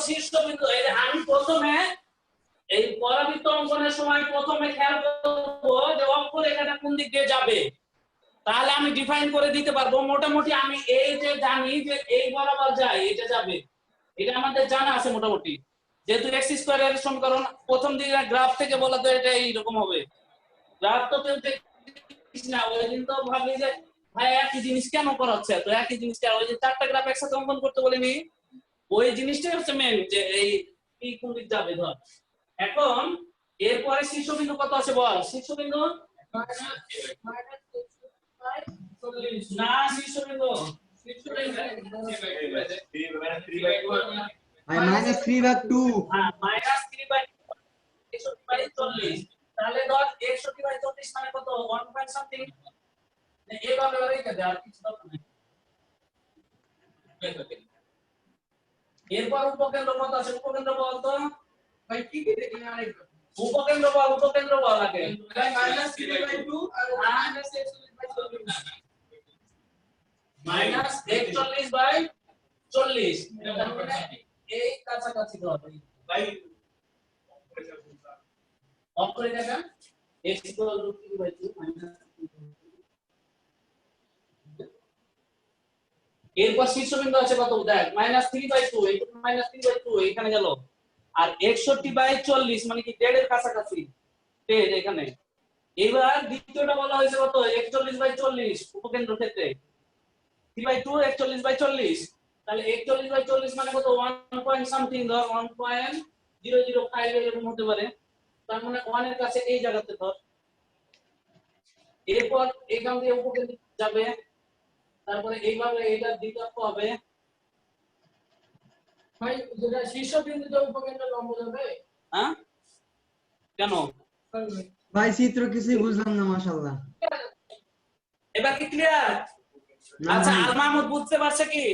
শীর্ষবিন্দু, এই যে আমি প্রথমে এই পরাবৃত্ত অঙ্কনের সময় প্রথমে খেয়াল করব যে অক্ষরেখাটা কোন দিক দিয়ে যাবে, তাহলে আমি ডিফাইন করে দিতে পারবো মোটামুটি। আমি এই যে জানি যে এই বরাবর যায়, এটা যাবে, এটা আমাদের জানা আছে মোটামুটি। যেহেতু এক্স স্কয়ারের সমীকরণ প্রথম দিকে গ্রাফ থেকে বলা, তো এটা এইরকম হবে। গ্রাফ তো কেউ দেখিস না, ওই দিন তো ভাবলি যে ভাই একই জিনিস কেন করাচ্ছে, তো একই জিনিস কেন, ওই যে চারটা গ্রাফ একসাথে অঙ্কন করতে বলিনি, ওই জিনিসটাই হচ্ছে মেন, যে এই কি কোন দিক যাবে ধর। এখন এরপরে শীর্ষবিন্দু কত আছে বল, শীর্ষবিন্দু না, শীর্ষবিন্দু -3/2 -3/40, তাহলে ধর 61/40 মানে কত, 1 পয়েন্ট সামথিং। এইভাবে রেখে দে, আর কিছু দরকার নেই। এরপর উপকেন্দ্র কত আছে, উপকেন্দ্র বল তো ভাই, কি কি দেখলেন আরেকবার, উপকেন্দ্র বল আগে। -3/2 আর -41/40, এই কাছাকাছি ধর ভাই, অক্ষরেখা x = 3/2 এরপর শীর্ষবিন্দু আছে কত দেখ, -3/2, এইটুকু -3/2 এখানে গেল, আর 61/40 মানে কি 1.5 এর কাছাকাছি, 1.5 এখানে। এবার দ্বিতীয়টা বলা হয়েছে কত, 41/40 উপকেন্দ্র ক্ষেত্রে, 3/2 41/40, তাহলে 41/40 মানে কত, 1 পয়েন্ট সামথিং ধর, 1.005 এরকম হতে পারে, তার মানে 1 এর কাছে এই জায়গাতে ধর। এরপর এখান দিয়ে উপকেন্দ্র যাবে, তারপরে এইভাবে এটা দ্বিতীয়ক হবে ভাই, যেটা শীর্ষবিন্দুতে উপকেন্দ্র লম্ব যাবে। হ্যাঁ কেন ভাই চিত্র কিছুই বুঝলাম না মাশাআল্লাহ। এবার কি ক্লিয়ার? আচ্ছা আল মাহমুদ বুঝতে পারছে কি?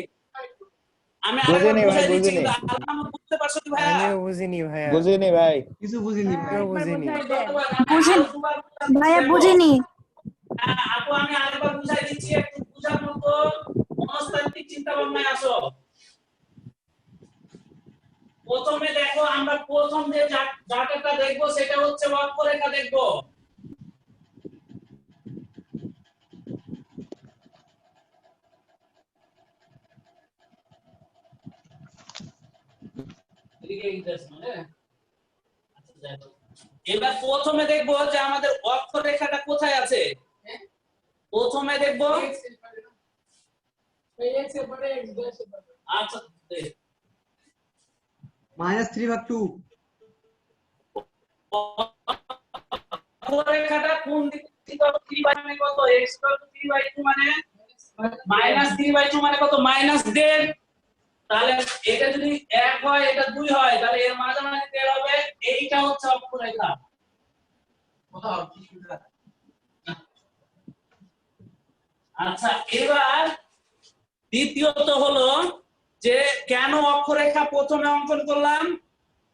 আমি বুঝিনি আরেকবার ভাই, বুঝাই দিচ্ছি, বুঝিনি। আল মাহমুদ বুঝতে পারছো কি ভাইয়া? আমিও বুঝিনি ভাইয়া, বুঝিনি ভাই, কিছু বুঝিনি ভাই। কেউ বুঝিনি। ভাইয়া বুঝিনি। আপু আমি আরেকবার বুঝাই দিচ্ছি, একটু বুঝার মতো মনস্তাত্ত্বিক চিন্তা ভাবনায় আসো। প্রথমে দেখো, আমরা প্রথম যে ডাটাটা দেখবো সেটা হচ্ছে অক্ষরেখা দেখবো। এবার প্রথমে দেখবো যে আমাদের অক্ষরেখাটা কোথায় আছে। প্রথমে দেখবো আচ্ছা -3/2 অক্ষরেখাটা কোন দিক থেকে, 3 মানে কত, x = 3/2 মানে -3/2 মানে কত, -1.5। তাহলে এটা যদি 1 হয়, এটা 2 হয়, তাহলে এর মাঝামাঝি 1.5 হবে। এইটা হচ্ছে অক্ষরেখা। আচ্ছা এবার দ্বিতীয়ত হলো যে কেন অক্ষরেখা প্রথমে অঙ্কন করলাম,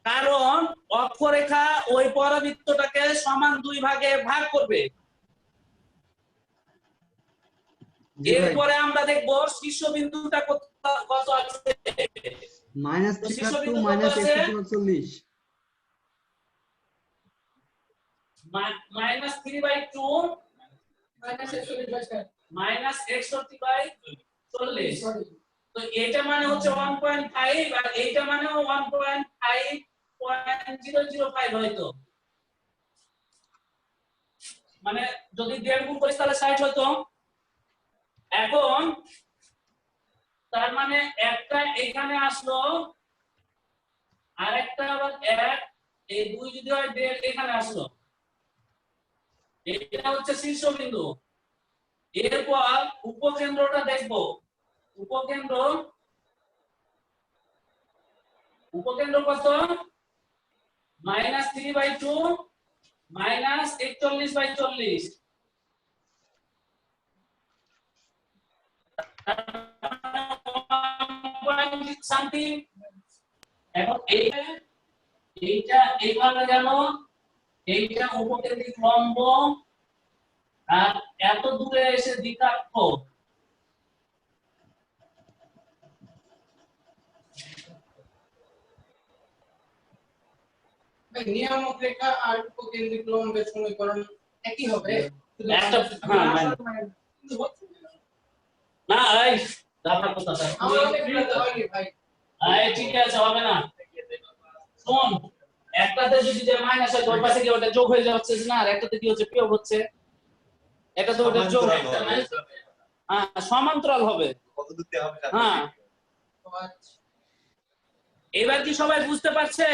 কারণ অক্ষরেখা ওই পরাবৃত্তটাকে সমান 2 ভাগে ভাগ করবে। এরপরে আমরা দেখব শীর্ষবিন্দুটা কত আছে, -3/2 -1/40 -3/2 -61/40, তো এটা মানে হচ্ছে 1.5, আর এইটা মানেও 1.5.005 হয়তো, মানে যদি 1.5 গুণ করিস তাহলে 60 হতো। এখন তার মানে একটা এখানে আসলো, আর একটা আবার 1, এই 2 যদি হয় 1.5 এখানে আসলো, এটা হচ্ছে শীর্ষবিন্দু। এরপর উপকেন্দ্রটা দেখবো, উপকেন্দ্র কত, -3/2 -41/40, সামথিং। এখন এইটা এইভাবে গেল, এইটা উপকেন্দ্রিক লম্ব, আর এত দূরে এসে দ্বিতাক্ষ, ভাই নিয়ামক রেখা আর উপকেন্দ্রিক লম্বের সমীকরণ একই হবে একটা না এই দাঁড়া কোথাটা আমাদের এটা হয়নি ভাই এই ঠিক আছে হবে না শোন একটাতে যদি যে মাইনাস হয় ওই পাশে কি ওটা যোগ হয়ে যাচ্ছে না আর একটাতে কি হচ্ছে বিয়োগ হচ্ছে এটা তো ওটা যোগ হ্যাঁ সমান্তরাল হবে কত দূর দিয়ে হবে হ্যাঁ এবার কি সবাই বুঝতে পারছে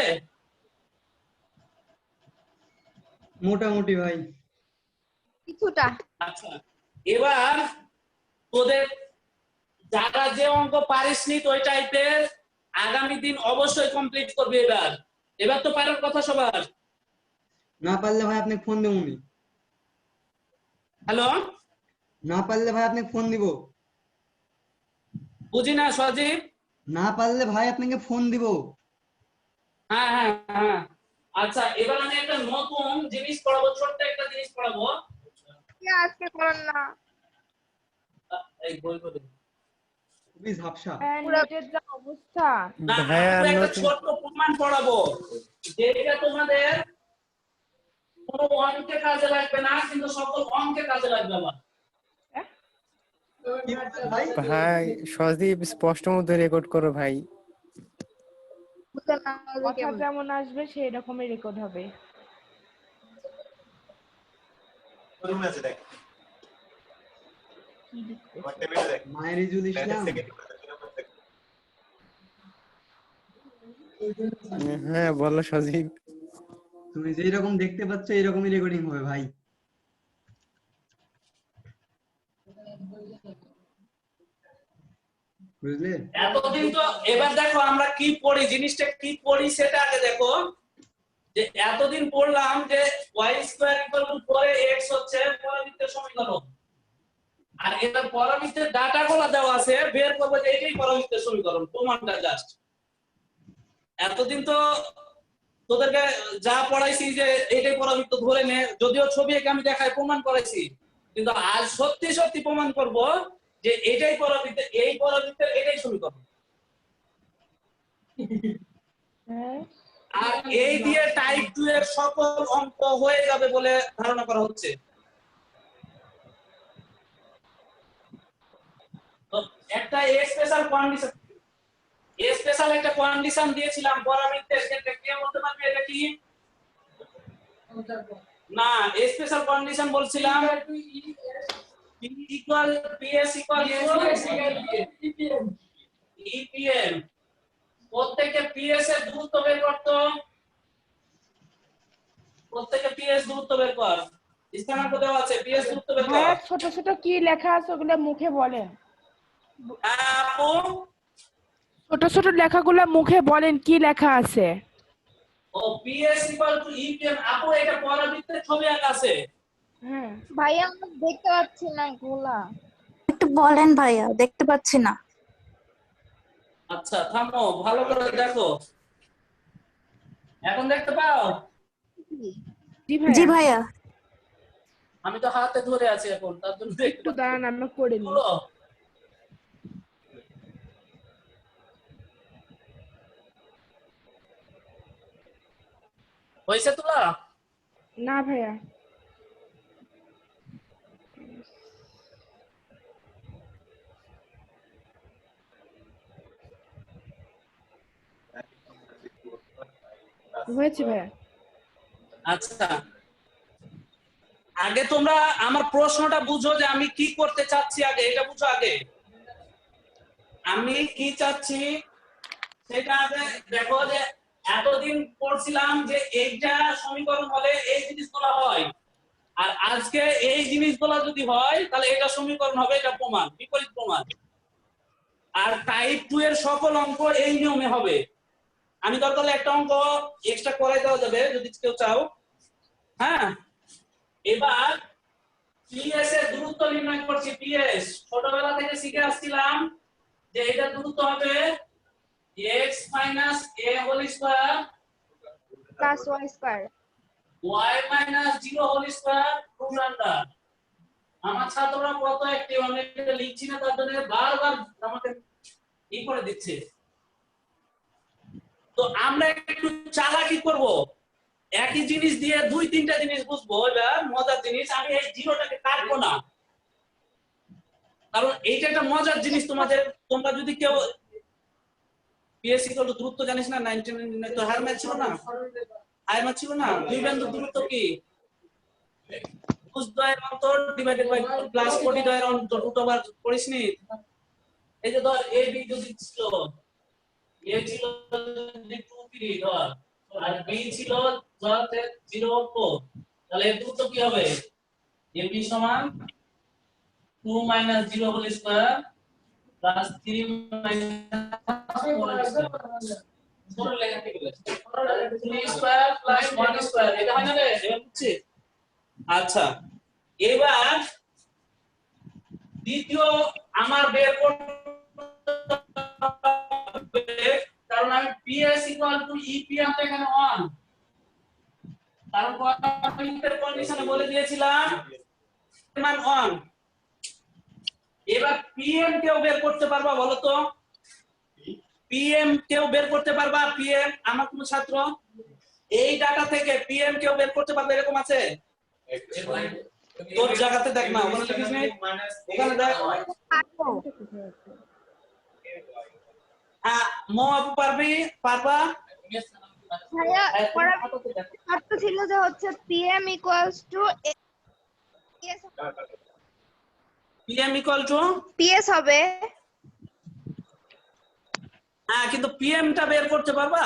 মোটামুটি ভাই কিছুটা। আচ্ছা এবার তোদের যারা যে অঙ্ক পারিসনি ওই টাইপের আগামী দিন অবশ্যই কমপ্লিট করবে এবার এবার তো পারার কথা সবার না পারলে ভাই আপনি ফোন দেবুনি হ্যালো না পারলে ভাই আপনি ফোন দিব বুঝি না সজীব না পারলে ভাই আপনাকে ফোন দিব হ্যাঁ হ্যাঁ হ্যাঁ আচ্ছা এবার আমি একটা নতুন জিনিস পড়াবো ছোট্ট একটা জিনিস পড়াবো কি আজকে করেন না? এই বই বই খুবই ঝাপসা নেটের যা অবস্থা। না ভাইয়া, আমি একটা নতুন- ছোট্ট প্রমাণ পড়াবো যেটা তোমাদের কোনো অঙ্কে কাজে লাগবে না কিন্তু সকল অঙ্কে কাজে লাগবে আমার কি বলছেন ভাই ভাই সজীব স্পষ্ট মতো রেকর্ড করো ভাই। বুঝতে না পারলে কথা কেমন? যেমন আসবে সেই রকমই রেকর্ড হবে। রুমে আছে দেখ কি লিখতে? আমার টেবিলে দেখ মায়ের ইজুল ইসলাম হ্যাঁ বলো সজীব। তুমি যেই রকম দেখতে পাচ্ছ এরকমই রেকর্ডিং হবে ভাই বুঝলে এতদিন তো এবার দেখো আমরা কি পড়ি জিনিসটা কি পড়ি সেটা আগে দেখো যে এতদিন পড়লাম যে y square equal two 4x হচ্ছে পরাবৃত্তের সমীকরণ আর এটার পরাবৃত্তের ডাটাগুলো দেওয়া আছে বের করব যে এটাই পরাবৃত্তের সমীকরণ প্রমাণটা জাস্ট এতদিন তো তোদেরকে যা পড়াইছি যে এটাই পরাবৃত্ত ধরে নে যদিও ছবি এঁকে আমি দেখাই প্রমাণ করাইছি কিন্তু আজ সত্যি সত্যি প্রমাণ করব যে এটাই পরাবৃত্তের এই পরাবৃত্তের এটাই সমীকরণ হ্যাঁ আর এই দিয়ে টাইপ 2 এর সকল অঙ্ক হয়ে যাবে বলে ধারণা করা হচ্ছে তো একটা স্পেশাল একটা কন্ডিশন দিয়েছিলাম পরাবৃত্তের ক্ষেত্রে কে বলতে পারবে এটা কি না স্পেশাল কন্ডিশন বলছিলাম P equal PS equal EPM প্রত্যেককে PS এর দূরত্ব বের করতো প্রত্যেককে PS দূরত্ব বের কর স্থানাঙ্ক দেওয়া আছে PS দূরত্ব বের কর ভাইয়া ছোট ছোট কি লেখা আছে ওগুলো মুখে বলেন। আপু ছোট ছোট লেখাগুলো মুখে বলেন কি লেখা আছে। ও PS equal to EPM আপু এটা পরাবৃত্তের ছবি আঁকা আছে হ্যাঁ ভাইয়া আমরা দেখতে পাচ্ছি না এগুলা। একটু বলেন ভাইয়া, দেখতে পাচ্ছি না। আচ্ছা থামো ভালো করে দেখো এখন দেখতে পাও জি জি ভাইয়া ভাইয়া। আমি তো হাতে ধরে আছি এখন তার জন্য একটু দাঁড়ান আমি করে নিই। তুলো হয়েছে তোলা না ভাইয়া হয়েছে ভাইয়া। আচ্ছা আগে তোমরা আমার প্রশ্নটা বুঝো যে আমি কি করতে চাচ্ছি আগে এটা বুঝো আগে আমি কি চাচ্ছি সেটা আগে দেখো যে এতদিন পড়ছিলাম যে এইটা সমীকরণ হলে এই জিনিসগুলো হয় আর আজকে এই জিনিসগুলো যদি হয় তাহলে এটা সমীকরণ হবে এটা প্রমাণ বিপরীত প্রমাণ আর টাইপ 2 এর সকল অঙ্ক এই নিয়মে হবে আমি দরকার হলে একটা অঙ্ক এক্সট্রা করাই দেওয়া যাবে যদি কেউ চাও হ্যাঁ এবার পিএস এর দূরত্ব নির্ণয় করছি পিএস ছোটবেলা থেকে শিখে আসছিলাম যে এটা দূরত্ব হবে x - a whole square plus y square y - 0 whole square root under আমার ছাত্ররা কত একটি অনেক লিখছি না তার জন্য বারবার আমাকে ই করে দিচ্ছে তো আমরা একটু চালাকি করব একই জিনিস দিয়ে দুই তিনটা জিনিস বুঝবো। এবার মজার জিনিস, আমি এই জিরোটাকে কাটবো না, কারণ এইটা একটা মজার জিনিস তোমাদের। তোমরা যদি কেউ পিএস ইকুয়াল টু দূরত্ব জানিস না, 19 তো হার ম্যাচ ছিল না, হার ম্যাচ ছিল না, দুই বিন্দু দূরত্ব কি দ্বয়ের অন্তর ডিভাইডেড বাই প্লাস কোটি দ্বয়ের অন্তর রুট ওভার করিসনি। এই যে ধর এ বি যদি ছিল, এ ছিল 2 3 ধর, আর বি ছিল ধর 0 4, তাহলে এর দূরত্ব কি হবে? ab সমান 2 - 0 whole square plus 3 - 4 whole square. সরল লেখা ঠিক আছে, 3 স্কয়ার প্লাস 1 স্কয়ার, এটা হয় না রে? এবার বুঝছিস? আচ্ছা, এবার দ্বিতীয় আমার বের করতে, কারণ আমি PS EPM এখানে অন, কারণ কোয়াড্রেটিকের কন্ডিশনে বলে দিয়েছিলাম মান অন। এবার PM কেও বের করতে পারবা বলো তো? PM কেও বের করতে পারবা? PM আমার কোন ছাত্র এই ডাটা থেকে PM কেও বের করতে পারবে এরকম আছে? তোর জায়গাতে দেখ না, ওখানে লিখিস নি, ওখানে দেখ। মো আপু পারবি? পারবা? ভাইয়া শর্ত ছিল যে হচ্ছে PM equals to PM equal to PS হবে। হ্যাঁ, কিন্তু PM টা বের করতে পারবা?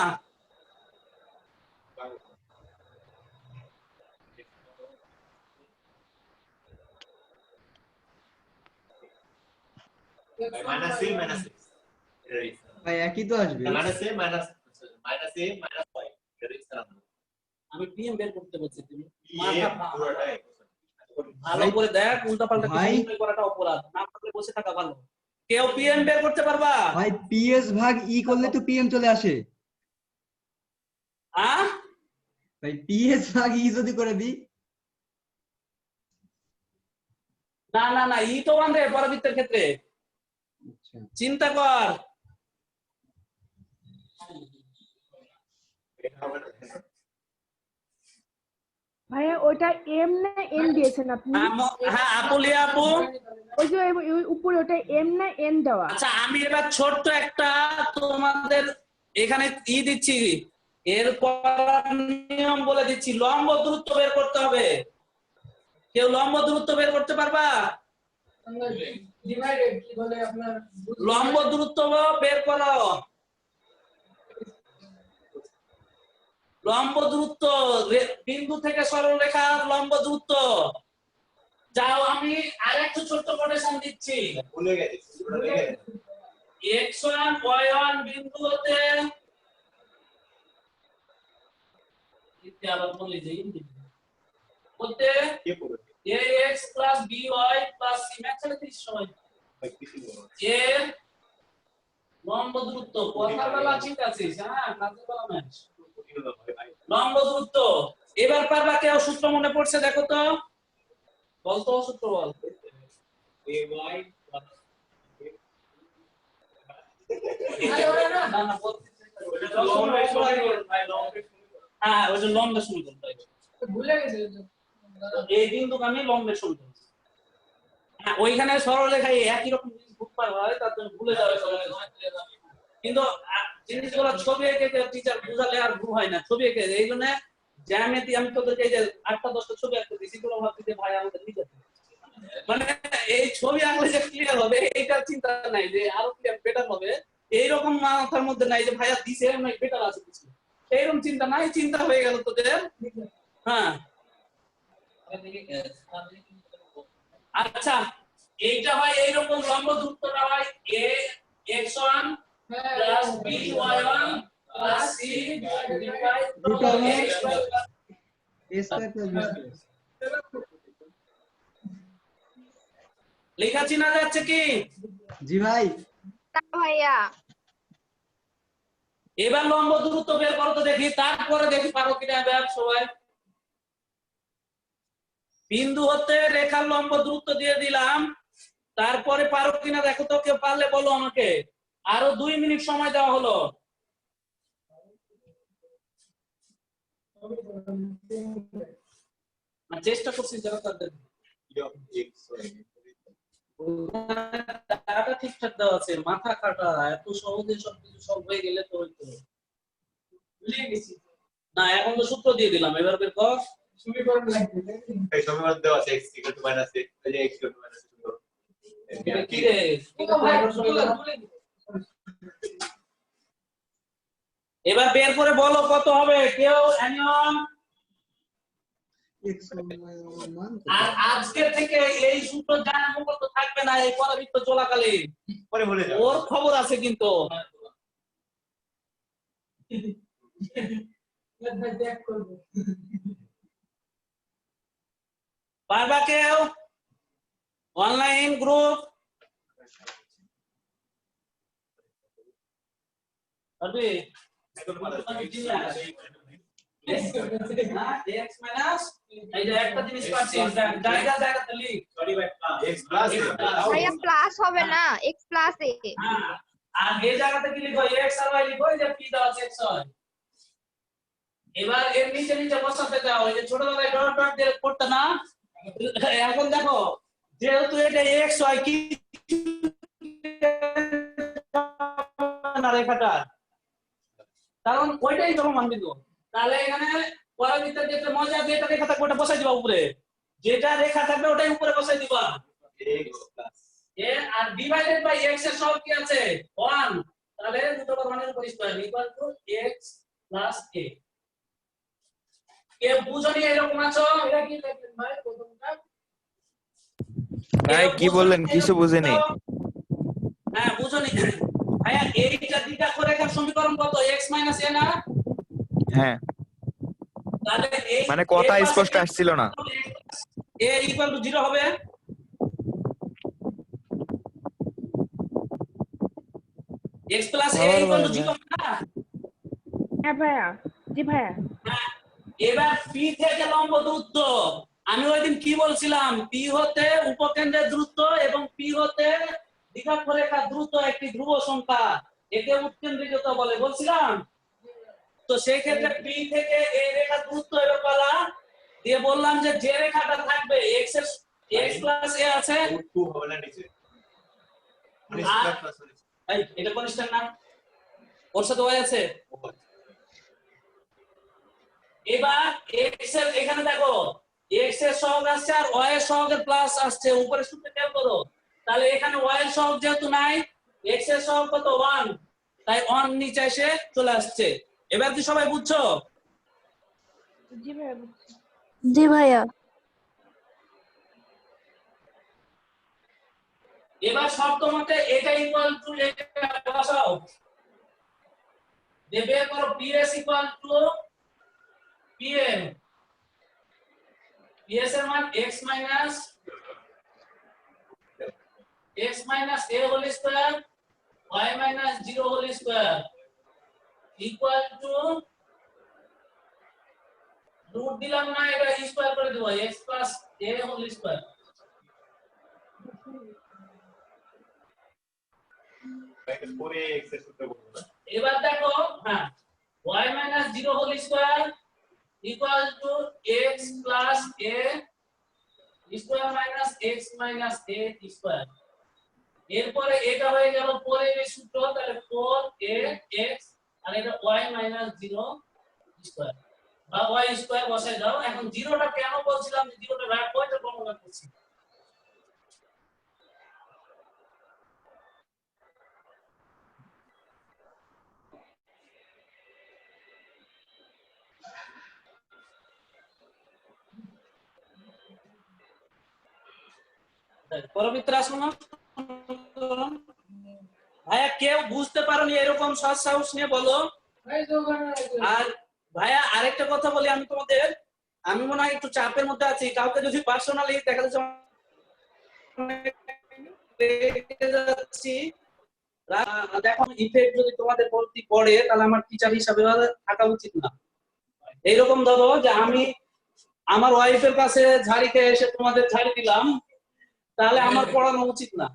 মাইনাস এ মাইনাস ভাই একই তো আসবে। মাইনাস এ মাইনাস ওয়াই, এটা ইসলাম আমি PM বের করতে বলছি, তুমি এ পুরোটাই ভালো করে দেখ, উল্টা পাল্টা ভাই। কিছু করাটা অপরাধ, না পারলে বসে থাকা ভালো। কেউ PM বের করতে পারবা? ভাই PS ভাগ ই করলে তো PM চলে আসে। হ্যাঁ, ভাই PS ভাগ ই যদি করে দিই, না না না, ই তো বান্ধে পরাবৃত্তের ক্ষেত্রে, আচ্ছা চিন্তা কর। এটা হবে না। ভাইয়া ওটা এম না এন দিয়েছেন আপনি? হ্যাঁ আপুলিয়া আপু, ওই যে ওই উপরে ওটা এম না এন দেওয়া? আচ্ছা আমি এবার ছোট্ট একটা তোমাদের এখানে ই দিচ্ছি, এরপর নিয়ম বলে দিচ্ছি। লম্ব দূরত্ব বের করতে হবে। কেউ লম্ব দূরত্ব বের করতে পারবা? ডিভাইডেড কি বলে আপনার লম্ব দূরত্ব বের করো। লম্ব দূরত্ব বিন্দু থেকে সরলরেখার লম্ব দূরত্ব। যাও আমি আরেকটু ছোট্ট কোটেশন দিচ্ছি। ভুলে গেছি ভুলে গেছি x1 y1 বিন্দু হতে ইতে আবার বলি যে হতে কে পুরো ax by c ম্যাচ হলে 30 সময় কিছু বলো এর লম্ব দূরত্ব কথার বেলা ঠিক আছে, হ্যাঁ কাজের বেলা ম্যাচ। লম্ব দূরত্ব এবার পারবা? কেউ সূত্র মনে পড়ছে দেখো তো, বলতো সূত্র বল। ay না না বলতে হ্যাঁ ওই যে লম্বের সমীকরণ, তাই ভুলে গেছে এই বিন্দুকে আমি লম্বের সমীকরণ। হ্যাঁ ওইখানে সরলরেখায় একই রকম জিনিস বুঝতে হয়, তার জন্য ভুলে যাবে সরলরেখা। কিন্তু জিনিসগুলো ছবি এঁকে টিচার বুঝালে আর ভুল হয় না, ছবি এঁকে। এই জন্য জ্যামিতি আমি তোদেরকে এই যে 8টা 10টা ছবি আঁকতে দিয়েছি, গুলো ভাবছি যে ভাই আমাদের নিজে মানে এই ছবি আঁকলে যে ক্লিয়ার হবে এইটার চিন্তা নাই, যে আরো ক্লিয়ার বেটার হবে এইরকম মাথার মধ্যে নাই যে ভাইয়া দিছে আমি বেটার আছে কিছু, এইরকম চিন্তা নাই। চিন্তা হয়ে গেল তোদের। হ্যাঁ আচ্ছা, এইটা হয় এইরকম, লম্ব দূরত্বটা হয় a x1 plus b y1 plus c divided by root over a square plus a square plus b square। লেখা চিনা যাচ্ছে কি? জি ভাই। না ভাইয়া। এবার লম্ব দূরত্ব বের করো তো দেখি, তারপরে দেখি পারো কিনা। এবার সবাই বিন্দু হতে রেখার লম্ব দূরত্ব দিয়ে দিলাম, তারপরে পারো কিনা দেখো তো। কেউ পারলে বলো আমাকে। আরো 2 মিনিট সময় দেওয়া হলো। চেষ্টা করছি যারা তাদের টাকাটা ঠিকঠাক দেওয়া আছে, মাথা কাটা, এত সহজে সবকিছু সলভ হয়ে গেলে তো হইতো না। এখন তো সূত্র দিয়ে দিলাম, এবার বের কর। এই সমীকরণ দেওয়া আছে x = -a, এই যে x = -a কি রে এবার বের করে বলো কত হবে কেউ অ্যানিয়ন। x মান আর আজকে থেকে এই সূত্র জানা মুখস্থ থাকবে না এই পরাবৃত্ত চলাকালীন, পরে বলে যাও। ওর খবর আছে কিন্তু। পারবা কেউ? অনলাইন গ্রুপ পারবি? x মাইনাস এই যে একটা জিনিস পাচ্ছি, জায়গা জায়গাতে লিখ। x প্লাস ভাইয়া প্লাস হবে না, x প্লাস a। হ্যাঁ, আর এই জায়গাতে কি লিখো? x আর y লিখো, এই যে p দেওয়া আছে x হয়। এবার এর নিচে নিচে বসাতে দাও, এই যে ছোটবেলায় ডট ডট দিয়ে করতে না। এখন দেখো যেহেতু এটা x হয় কি না রেখাটা, কারণ ওইটাই তোমার মান বিন্দু। তাহলে এখানে পরাবৃত্তের যেটা মজা যেটা রেখা থাকবে ওটা বসাই দিবা উপরে, যেটা রেখা থাকবে ওটাই উপরে বসাই দিবা। x প্লাস এ আর ডিভাইডেড বাই x এর সহগ কি আছে? 1। তাহলে দুটো মানের উপর square equal to x plus a। কে বুঝনি এরকম আছো? এটা কি লিখলেন ভাই প্রথমটা? ভাই কি বললেন কিছু বুঝিনি। হ্যাঁ বুঝনি ভাইয়া, এইটা দ্বিঘাত রেখার সমীকরণ কত? x a না? হ্যাঁ তাহলে এই মানে কথা স্পষ্ট আসছিল না। a ইকুয়াল টু 0 হবে। x plus a equal to 0 না? হ্যাঁ ভাইয়া, জি ভাইয়া। হ্যাঁ, এবার p থেকে লম্ব দূরত্ব, আমি ওইদিন কি বলছিলাম? p হতে উপকেন্দ্রের দূরত্ব এবং p হতে দ্বিঘাত রেখার দূরত্ব একটি ধ্রুব সংখ্যা, একে উৎকেন্দ্রিকতা বলে বলছিলাম। তো সেই ক্ষেত্রে p থেকে এই রেখার দূরত্ব এবার বলা দিয়ে বললাম যে রেখাটা থাকবে x এর x প্লাস a আছে, 2 হবে না নিচে এই এটা কনস্ট্যান্ট না, ওর সাথে y আছে। এবার x এর এখানে দেখো x এর সহগ আসছে আর y এর সহগের প্লাস আসছে, উপরে সূত্রে খেয়াল করো। তাহলে এখানে y এর সহগ যেহেতু নাই, x এর সহগ কত? 1, তাই 1 নিচে এসে চলে আসছে। এবার কি সবাই বুঝছো? জি ভাইয়া বুঝছি। জি ভাইয়া। এবার শব্দমতে এটা ইকুয়াল টু এটা বসাও, যে বের করো ps equal to pm, ps এর মান x minus a whole square y minus 0 whole square equal to root দিলাম না, এটা স্কয়ার করে দেব x plus a whole square. এটা পরে x এর সূত্র বলবো না। এবার দেখো হ্যাঁ y minus 0 whole square equal to x plus a square minus x minus a square. এরপরে এটা হয়ে গেল পরের সূত্র, তাহলে 4ax আর এটা y মাইনাস 0 স্কয়ার বা y স্কয়ার বসাই দাও। এখন জিরোটা কেন বলছিলাম যে জিরোটা রাখবো, এটা বর্ণনা করছি। পরবিত্রা শোনো ভাইয়া, কেউ বুঝতে পারোনি এরকম সৎ সাহস নিয়ে বলো। আর ভাইয়া আরেকটা কথা বলি আমি তোমাদের, আমি মনে হয় একটু চাপের মধ্যে আছি, কাউকে যদি পার্সোনালি দেখা যাচ্ছে দেখো ইফেক্ট যদি তোমাদের প্রতি পড়ে তাহলে আমার টিচার হিসাবে থাকা উচিত না। এইরকম ধরো যে আমি আমার ওয়াইফের কাছে ঝাড়ি খেয়ে এসে তোমাদের ঝাড়ি দিলাম, তাহলে আমার পড়ানো উচিত না।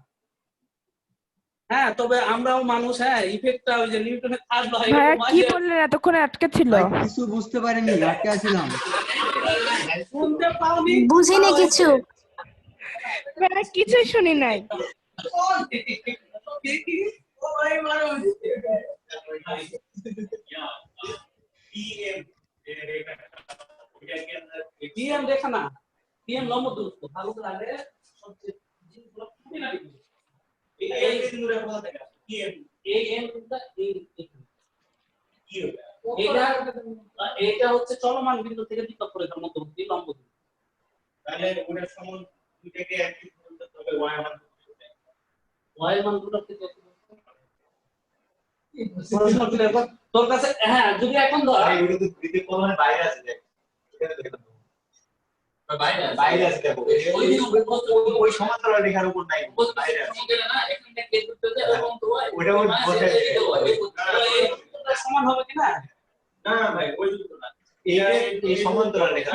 হ্যাঁ তবে আমরাও মানুষ, হ্যাঁ ইফেক্টটা ওই যে নিউটনের থার্ড ল ভাইয়া কি বললেন এতক্ষণে আটকে ছিল? ভাই কিছু বুঝতে পারিনি, আটকে আছিলাম। শুনতে পাওনি? বুঝিনি কিছু। ভাইয়া কিছুই শুনি নাই। টিএম দেখা না, টিএম লম্ব দূরত্ব ভালো লাগে সবচেয়ে জিনিসগুলো খুবই না এই দূরের কথা দেখা টিএম এই এম টা এই এটা হচ্ছে চলমান বিন্দু থেকে বিক্ষেপ রেখার মধ্যবর্তী লম্ব দূরত্ব। তাহলে ওটার সমান দুইটাকে একই করতে হবে y1 y মান দুটো থেকে তোর কাছে হ্যাঁ যদি এখন ধর ভাই ওটা তো দ্বিতীয় কলমের বাইরে আছে দেখ এটা দেখো বাইরে আছে দেখো ওই সমান্তরাল রেখার উপর নাই বাইরে আছে না এখানে কে করতে এবং তো ওটা ওই বসে এটা সমান হবে কি না? না ভাই ওই দুটো না এই সমান্তরাল রেখা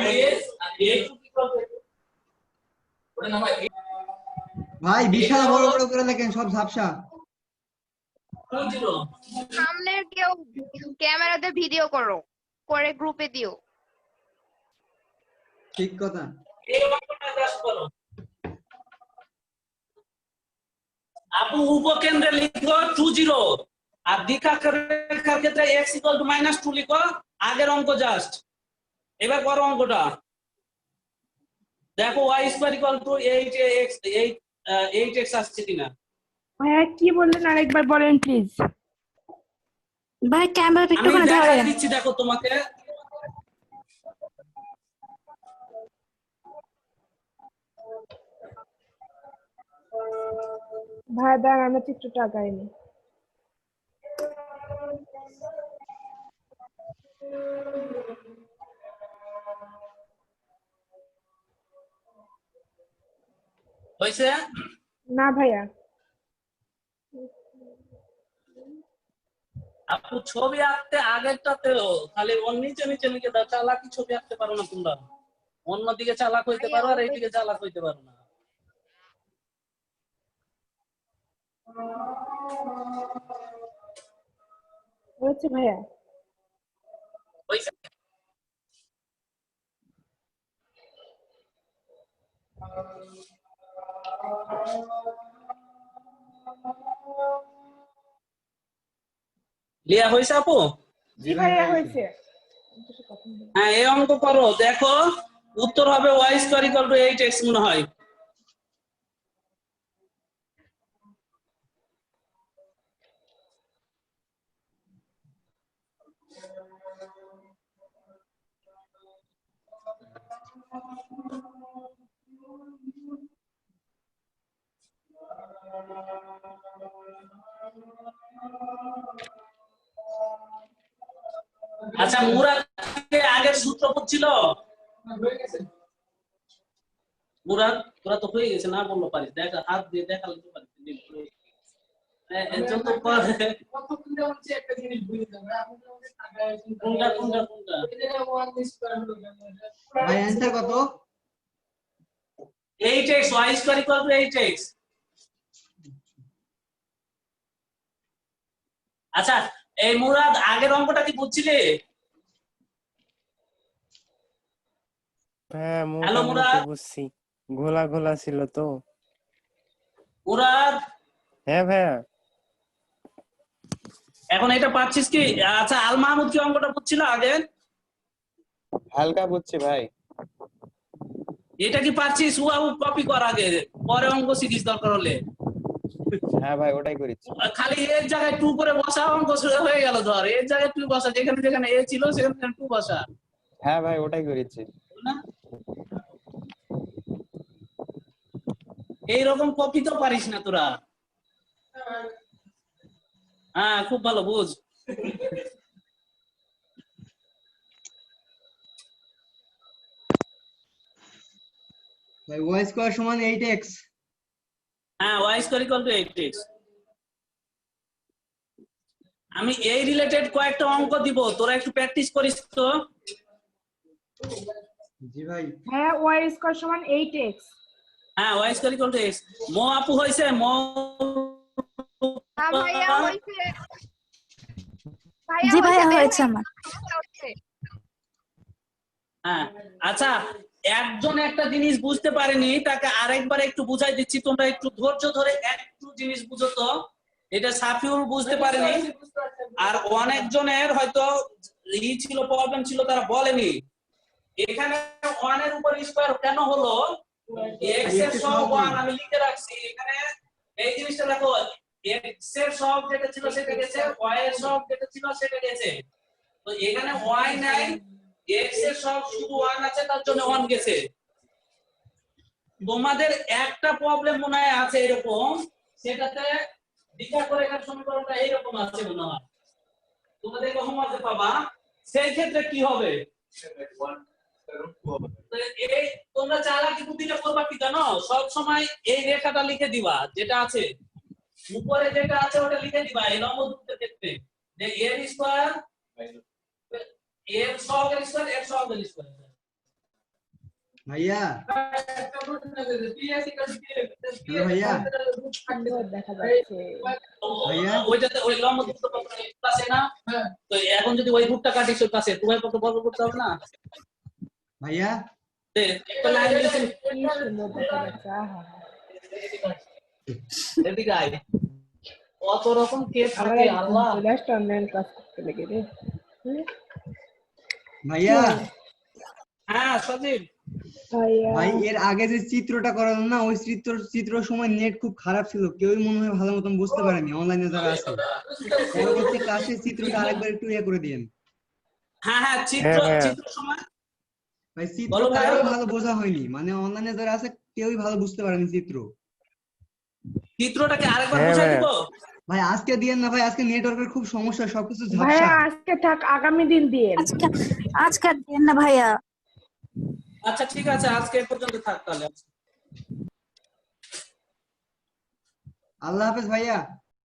ওটা না ভাই ভাই বিশাল বড় বড় করে লেখেন, সব ঝাপসা। সামনের কেউ ক্যামেরাতে ভিডিও করো, করে গ্রুপে দিও। ঠিক কথা। এই অঙ্কটা দাস করো আপু, উপকেন্দ্রে লিখো 20 আর দ্বিঘাকার ক্ষেত্রে x = -2 লিখো, আগের অঙ্ক জাস্ট। এবার করো অঙ্কটা, দেখো y² 8x আসছে কিনা। ভাইয়া কি বললেন আরেকবার বলেন প্লিজ। ভাই ক্যামেরাটা আমি একটুখানি দেখাই ধরেন। দিচ্ছি, দেখো তোমাকে ভাইয়া দাঁড়ান আমরা চিত্রটা আগাইনি। হয়েছে। না ভাইয়া আপু ছবি আঁকতে আগেরটাতেও খালি ওর নিচে নিচে লিখে দাও, চালাকি ছবি আঁকতে পারো না তোমরা, অন্যদিকে চালাক হইতে পারো আর এইদিকে চালাক হইতে পারো না। হয়েছে ভাইয়া। হয়েছে। লিয়া হয়েছে আপু? জি ভাইয়া হয়েছে। হ্যাঁ এই অঙ্ক করো, দেখো উত্তর হবে y² 8x মনে হয়। আচ্ছা মুরাদকে আগের সূত্র বুঝছিল? মুরাদ তোরা তো হয়ে গেছে না বললো পারিস, দেখ হাত দিয়ে দেখালে তো পারিস। যত একটা জিনিস ভুলে যাবে কোনটা কোনটা কোনটা ভাই অ্যানসার কত? 8x y² 8x। আচ্ছা এই মুরাদ আগের অঙ্কটা কি বুঝছিলে? হ্যাঁ হ্যালো মোটামুটি মুরাদ। বুঝছি, ঘোলা ঘোলা ছিল তো। মুরাদ হ্যাঁ ভাইয়া এখন এটা পাচ্ছিস কি? আচ্ছা আল মাহমুদ কি অঙ্কটা বুঝছিল আগে? হালকা বুঝছি ভাই। এটা কি পাচ্ছিস? হুবহু কপি কর আগে, পরে অঙ্ক শিখিস দরকার হলে। হ্যাঁ ভাই ওটাই করেছি। খালি এর জায়গায় 2 করে বসা, অঙ্ক শুরু হয়ে গেল। ধর এর জায়গায় 2 বসা, যেখানে যেখানে এ ছিল সেখানে 2 বসা। হ্যাঁ ভাই ওটাই করেছি। না এইরকম কপি তো পারিস না তোরা। হ্যাঁ খুব ভালো বুঝ। ভাই y² = 8x। হ্যাঁ y² 8x। আমি এই রিলেটেড কয়েকটা অঙ্ক দিব, তোরা একটু প্র্যাকটিস করিস তো। জি ভাই। হ্যাঁ y² 8x। হ্যাঁ y² 8x। মো আপু হইছে? মো হ্যাঁ ভাইয়া হয়েছে। জি ভাইয়া বের হয়েছে আমার। হচ্ছে। হ্যাঁ আচ্ছা, একজন একটা জিনিস বুঝতে পারেনি, তাকে আরেকবার একটু বুঝাই দিচ্ছি, তোমরা একটু ধৈর্য ধরে একটু জিনিস বুঝো তো। এটা সাফিউল বুঝতে পারেনি, আর অনেকজনের হয়তো ছিল, প্রবলেম ছিল, তারা বলেনি। এখানে 1 এর উপর স্কয়ার কেন হলো, x এর সহগ 1 আমি লিখে রাখছি এখানে। এই জিনিসটা দেখো, x এর সহগ যেটা ছিল সেটা গেছে, y এর সহগ যেটা ছিল সেটা গেছে। তো এখানে y নাই, x এর সহগ শুধু 1 আছে, তার জন্য 1 গেছে। তোমাদের একটা প্রবলেম মনে হয় আছে এরকম, সেটাতে বিচার করে এখানে সমীকরণটা এইরকম আছে মনে হয়, তোমাদের হোমওয়ার্কে পাবা। সেই ক্ষেত্রে কি হবে, তো এই তোমরা চালাকি বুদ্ধিটা করবা কি জানো, সব সময় এই রেখাটা লিখে দিবা, যেটা আছে উপরে যেটা আছে ওটা লিখে দিবা এই লম্বদূরত্বের ক্ষেত্রে, যে এর স্কয়ার এর সহগের স্কয়ার এর সহগের স্কয়ার। ভাইয়া ভাইয়া দেখা যাচ্ছে। ভাইয়া ওইটাতে ওই লম্বদূরত্ব আছে না, তো এখন যদি ওই রুটটা কাটিস ওই পাশে, তোমার পক্ষে বর্গ করতে হবে না। ভাইয়া একটা লাইন লিখে কি সুন্দর দেখা যাচ্ছে। আহা, এদিকে আয়, কত রকম কে আমার থাকে একদম আল্লাহ। চলে আসতো অনলাইন ক্লাস করতে লেগে রে। ভাইয়া হ্যাঁ সজীব, ভাইয়া ভাই এর আগে যে চিত্রটা করালো না, ওই চিত্র সময় নেট খুব খারাপ ছিল, কেউই মনে হয় ভালো মতন বুঝতে পারেনি অনলাইনে যারা আছে। পরবর্তী ক্লাসে চিত্রটা আরেকবার একটু ইয়ে করে দিয়েন হ্যাঁ হ্যাঁ চিত্র হ্যাঁ, হ্যাঁ। চিত্র সময় ভাই। চিত্র বলো ভাই। কারোর ভালো বোঝা হয়নি, মানে অনলাইনে যারা আছে কেউই ভালো বুঝতে পারেনি চিত্র। চিত্রটাকে আরেকবার হ্যাঁ, বুঝাই হ্যাঁ। দিব। ভাই আজকে দিয়েন না ভাই, আজকে নেটওয়ার্কের খুব সমস্যা, সবকিছু ভাইয়া ঝাপসা। আজকে থাক, আগামী দিন দিয়ে। আজকে আজকে আর দিন না ভাইয়া। আচ্ছা ঠিক আছে, আজকে এ পর্যন্ত থাক তাহলে। আল্লাহ হাফেজ ভাইয়া।